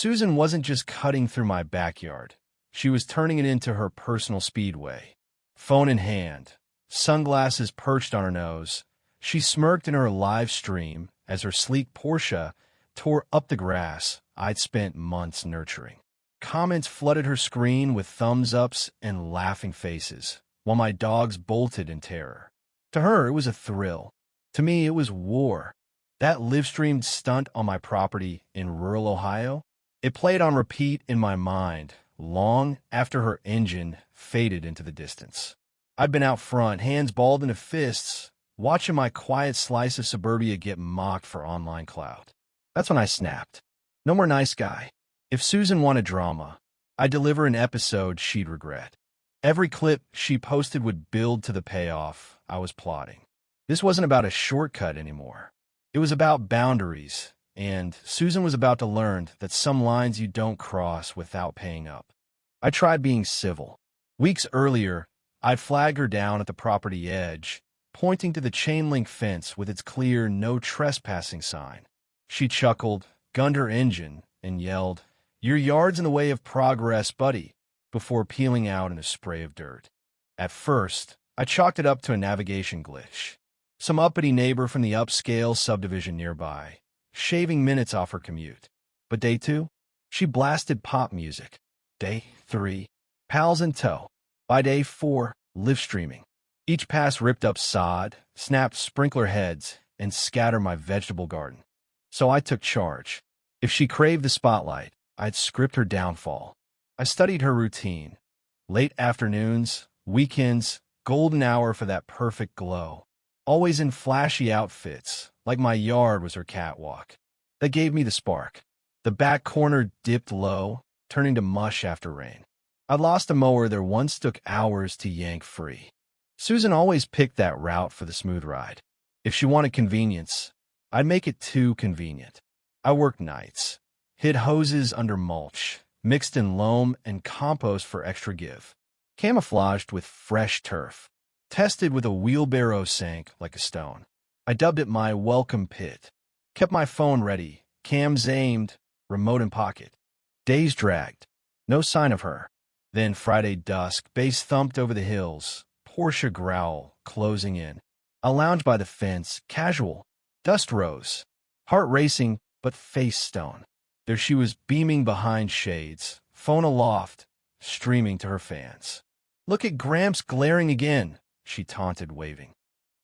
Susan wasn't just cutting through my backyard. She was turning it into her personal speedway. Phone in hand, sunglasses perched on her nose, she smirked in her live stream as her sleek Porsche tore up the grass I'd spent months nurturing. Comments flooded her screen with thumbs-ups and laughing faces, while my dogs bolted in terror. To her, it was a thrill. To me, it was war. That live-streamed stunt on my property in rural Ohio, it played on repeat in my mind long after her engine faded into the distance. I'd been out front, hands balled into fists, watching my quiet slice of suburbia get mocked for online clout. That's when I snapped. No more nice guy. If Susan wanted drama, I'd deliver an episode she'd regret. Every clip she posted would build to the payoff I was plotting. This wasn't about a shortcut anymore. It was about boundaries, and Susan was about to learn that some lines you don't cross without paying up. I tried being civil. Weeks earlier, I'd flag her down at the property edge, pointing to the chain-link fence with its clear no trespassing sign. She chuckled, gunned her engine, and yelled, "Your yard's in the way of progress, buddy," before peeling out in a spray of dirt. At first, I chalked it up to a navigation glitch. Some uppity neighbor from the upscale subdivision nearby, shaving minutes off her commute. But day 2, she blasted pop music. Day 3, pals in tow. By day 4, live streaming. Each pass ripped up sod, snapped sprinkler heads, and scattered my vegetable garden. So I took charge. If she craved the spotlight, I'd script her downfall. I studied her routine. Late afternoons, weekends, golden hour for that perfect glow. Always in flashy outfits, like my yard was her catwalk. That gave me the spark. The back corner dipped low, turning to mush after rain. I'd lost a mower that once took hours to yank free. Susan always picked that route for the smooth ride. If she wanted convenience, I'd make it too convenient. I worked nights, hid hoses under mulch, mixed in loam and compost for extra give, camouflaged with fresh turf, tested with a wheelbarrow sank like a stone. I dubbed it my welcome pit, kept my phone ready, cams aimed, remote in pocket. Days dragged, no sign of her. Then Friday dusk, bass thumped over the hills, Porsche growl closing in. I lounged by the fence, casual. Dust rose, heart racing, but face stone. There she was beaming behind shades, phone aloft, streaming to her fans. "Look at Gramps glaring again," she taunted, waving.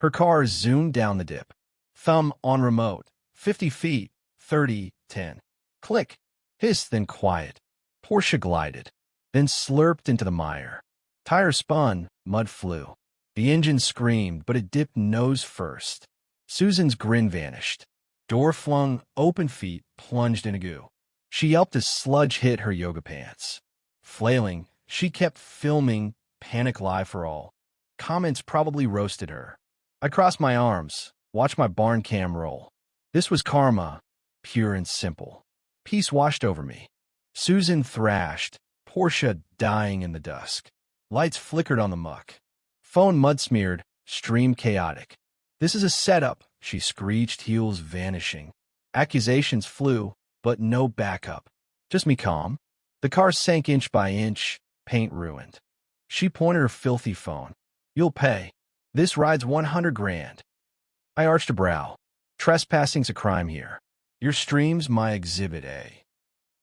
Her car zoomed down the dip. Thumb on remote, 50 feet, 30, 10. Click, hiss, then quiet. Porsche glided, then slurped into the mire. Tire spun, mud flew. The engine screamed, but it dipped nose first. Susan's grin vanished. Door flung, open feet plunged into goo. She yelped as sludge hit her yoga pants. Flailing, she kept filming, panic live for all. Comments probably roasted her. I crossed my arms, watched my barn cam roll. This was karma, pure and simple. Peace washed over me. Susan thrashed, Porsche dying in the dusk. Lights flickered on the muck. Phone mud-smeared, stream chaotic. "This is a setup," she screeched, heels vanishing. Accusations flew, but no backup. Just me calm. The car sank inch by inch, paint ruined. She pointed her filthy phone. "You'll pay. This ride's 100 grand. I arched a brow. "Trespassing's a crime here. Your stream's my exhibit A."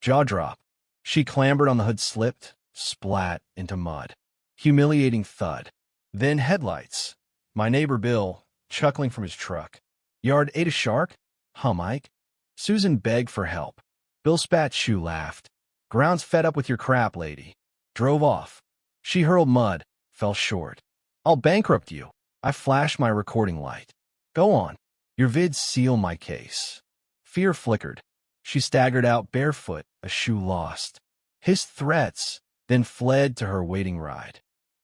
Jaw drop. She clambered on the hood, slipped, splat into mud. Humiliating thud. Then headlights. My neighbor Bill, chuckling from his truck. "Yard ate a shark? Huh, Mike?" Susan begged for help. Bill spat shoe laughed. "Ground's fed up with your crap, lady." Drove off. She hurled mud, fell short. "I'll bankrupt you." I flashed my recording light. "Go on. Your vids seal my case." Fear flickered. She staggered out barefoot, a shoe lost. Hissed threats, then fled to her waiting ride.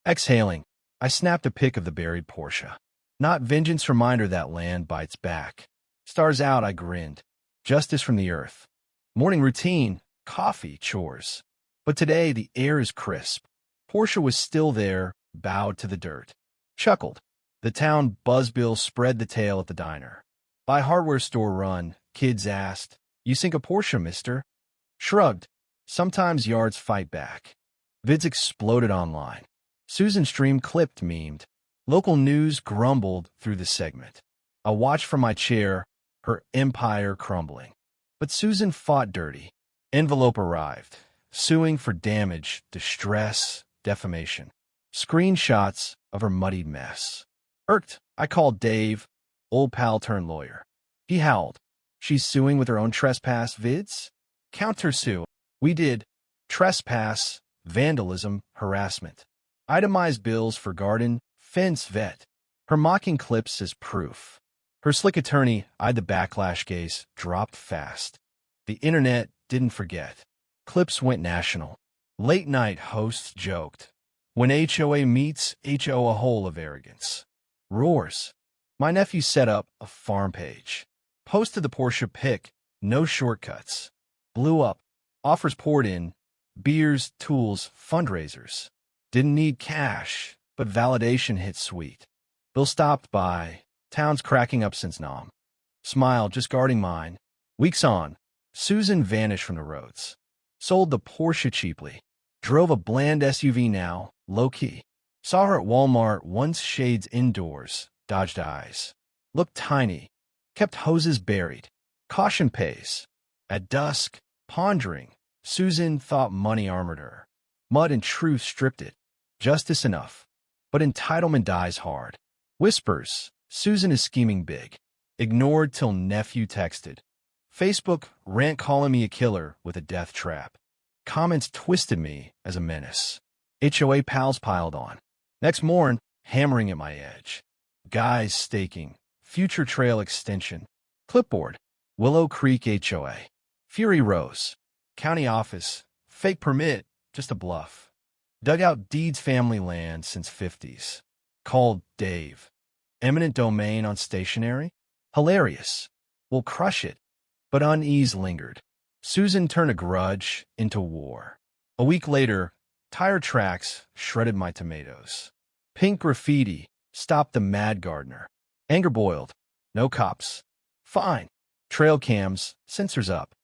Exhaling, I snapped a pic of the buried Porsche. Not vengeance reminder that land bites back. Stars out, I grinned. Justice from the earth. Morning routine, coffee, chores. But today the air is crisp. Porsche was still there, bowed to the dirt. Chuckled. The town buzzbill spread the tale at the diner. By hardware store run, kids asked, "You sink a Porsche, mister?" Shrugged. Sometimes yards fight back. Vids exploded online. Susan's stream clipped memed. Local news grumbled through the segment. I watched from my chair, her empire crumbling. But Susan fought dirty. Envelope arrived, suing for damage, distress, defamation. Screenshots of her muddied mess. Irked, I called Dave, old pal turned lawyer. He howled. She's suing with her own trespass vids? Countersue. We did. Trespass, vandalism, harassment. Itemized bills for garden, fence, vet. Her mocking clips as proof. Her slick attorney eyed the backlash gaze, dropped fast. The internet didn't forget. Clips went national. Late night hosts joked. When HOA meets HO a hole of arrogance. Roars. My nephew set up a farm page. Posted the Porsche pic, no shortcuts. Blew up. Offers poured in. Beers, tools, fundraisers. Didn't need cash, but validation hit sweet. Bill stopped by. Town's cracking up since Nam. Smile, just guarding mine. Weeks on. Susan vanished from the roads. Sold the Porsche cheaply. Drove a bland SUV now, low-key. Saw her at Walmart, once shades indoors, dodged eyes. Looked tiny. Kept hoses buried. Caution pays. At dusk, pondering, Susan thought money armored her. Mud and truth stripped it. Justice enough. But entitlement dies hard. Whispers, Susan is scheming big. Ignored till nephew texted. Facebook, rant calling me a killer with a death trap. Comments twisted me as a menace. HOA pals piled on. Next morn, hammering at my edge. Guys staking. Future trail extension. Clipboard. Willow Creek HOA. Fury rose. County office. Fake permit. Just a bluff. Dug out deeds family land since 50s. Called Dave. Eminent domain on stationery? Hilarious. We'll crush it. But unease lingered. Susan turned a grudge into war. A week later, tire tracks shredded my tomatoes. Pink graffiti stopped the mad gardener. Anger boiled. No cops. Fine. Trail cams, sensors up.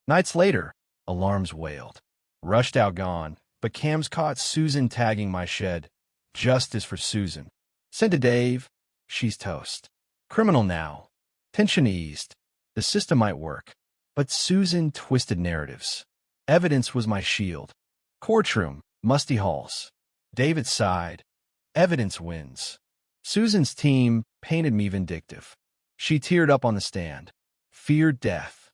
Nights later, alarms wailed. Rushed out gone, but cams caught Susan tagging my shed. Justice for Susan. Sent to Dave. She's toast. Criminal now. Tension eased. The system might work. But Susan twisted narratives. Evidence was my shield. Courtroom, musty halls. David sighed. Evidence wins. Susan's team painted me vindictive. She teared up on the stand. Feared death.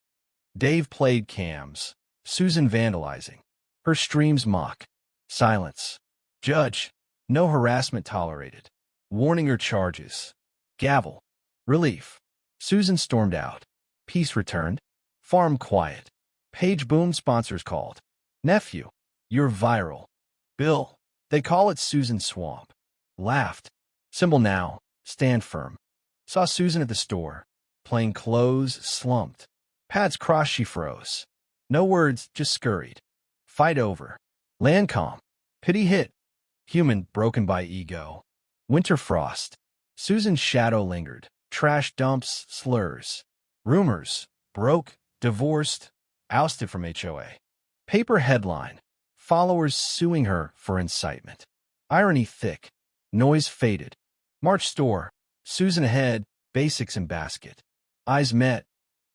Dave played cams. Susan vandalizing. Her streams mock. Silence. Judge. No harassment tolerated. Warning her charges. Gavel. Relief. Susan stormed out. Peace returned. Farm quiet. Page boom sponsors called. Nephew. You're viral. Bill. They call it Susan Swamp. Laughed. Symbol now. Stand firm. Saw Susan at the store. Plain clothes slumped. Pads crossed she froze. No words, just scurried. Fight over. Land calm. Pity hit. Human broken by ego. Winter frost. Susan's shadow lingered. Trash dumps, slurs. Rumors. Broke, divorced, ousted from HOA. Paper headline. Followers suing her for incitement. Irony thick. Noise faded. March store. Susan ahead, basics in basket. Eyes met.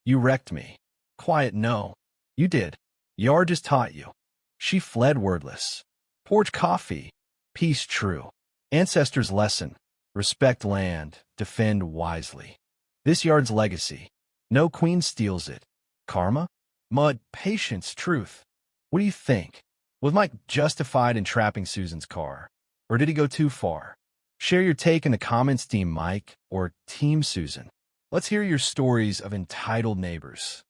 You wrecked me. Quiet no. You did. Yard just taught you. She fled wordless. Porch coffee. Peace true. Ancestors' lesson. Respect land. Defend wisely. This yard's legacy. No queen steals it. Karma? Mud, patience, truth. What do you think? Was Mike justified in trapping Susan's car? Or did he go too far? Share your take in the comments, Team Mike or Team Susan. Let's hear your stories of entitled neighbors.